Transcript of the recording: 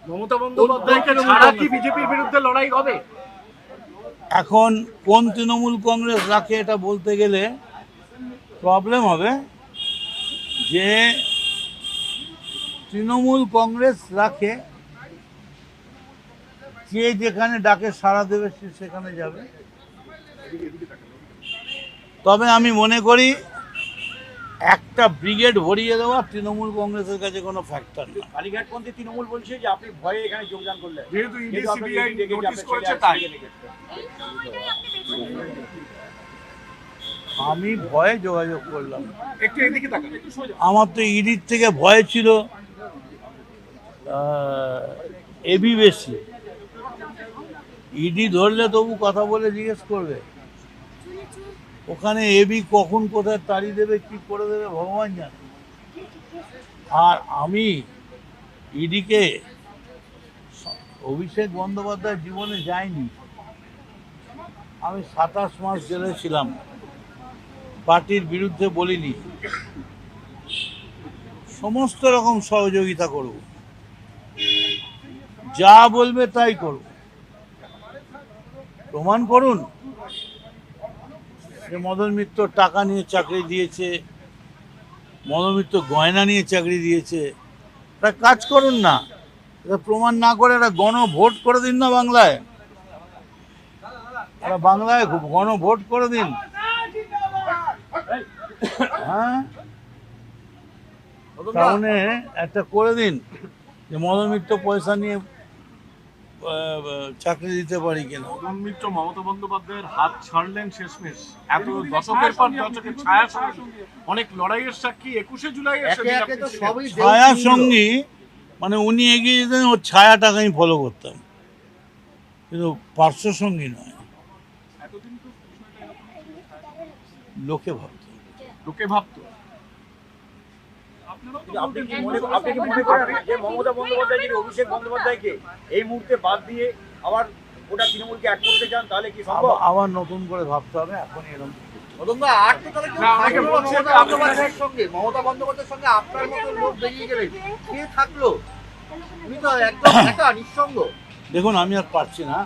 মমতা বন্দ্যোপাধ্যায়কে ছাড়া কি বিজেপির বিরুদ্ধে লড়াই হবে? এখন কোন তৃণমূল কংগ্রেস রাখে এটা বলতে গেলে প্রবলেম হবে, যে তৃণমূল কংগ্রেস রাখে যে যেখানে ডাকে সাড়া দেবে সে সেখানে যাবে। তবে আমি মনে করি একটা ব্রিগেড ভরিয়ে দেওয়া তৃণমূল কংগ্রেসের কাছে কোনো ফ্যাক্টর না। কালীঘাটপন্থী তৃণমূল বলছে যে আপনি ভয়ে এখানে যোগদান করলেন, যেহেতু ইডি কিন্তু আপনাকে সিবিআই ED ডেকেছে, নোটিশ আপনার করেছে ছেলে তাই। আমি ভয়ে যোগাযোগ করলাম। একটু এদিকে তাকান, একটু সোজা। আমার তো ইডির থেকে ভয় ছিল এবি বেশি। ইডি ধরলে তবু কথা বলে জিজ্ঞেস করবে, ওখানে এবি কখন কোথায় তাড়ি দেবে কি করে দেবে ভগবান জানে। আর আমি ইডিকে, অভিষেক বন্দ্যোপাধ্যায় জীবনে যায়নি, আমি 27 মাস জেলে ছিলাম, পার্টির বিরুদ্ধে বলিনি, সমস্ত রকম সহযোগিতা করব, যা বলবে তাই করব। প্রমাণ করুন যে মদন মিত্র টাকা নিয়ে চাকরি দিয়েছে, মদন মিত্র গয়না নিয়ে চাকরি দিয়েছে, একটা কাজ করুন না, এটা প্রমাণ না করে একটা গণভোট করে দিন না বাংলায়, একটা বাংলায় গণভোট করে দিন। হ্যাঁ, টাউনে একটা করে দিন যে মদন মিত্র পয়সা নিয়ে চাকরি দিতে পারি কিনা। মদন মিত্র মমতা বন্দ্যোপাধ্যায়ের হাত ছাড়লেন শেষমেশ। এত দশকের পর দশকের ছায়া সঙ্গী, অনেক লড়াইয়ের সাক্ষী 21শে জুলাই ছায়া সঙ্গী মানে উনি এগিয়ে যেতেন, ওর ছায়াটাকে আমি ফলো করতাম, কিন্তু পার্শ্ব সঙ্গী নয়। লোকে ভাবতো। আপনি কি মনে করেন যে মমতা বন্দ্যোপাধ্যায় যদি অভিষেক বন্দ্যোপাধ্যায়কে এই মুহূর্তে বাদ দিয়ে আবার ওটা তৃণমূলকে এক করতে চান, তাহলে কি সম্ভব? আবার নতুন করে ভাবতে হবে, এখনই এরকম মমতা বন্দ্যোপাধ্যায়ের সঙ্গে আপনার মতো লোক বেরিয়ে গেলেন, কে থাকলো? উনি তো একদম একা নিঃসঙ্গ। দেখুন আমি আর পারছি না।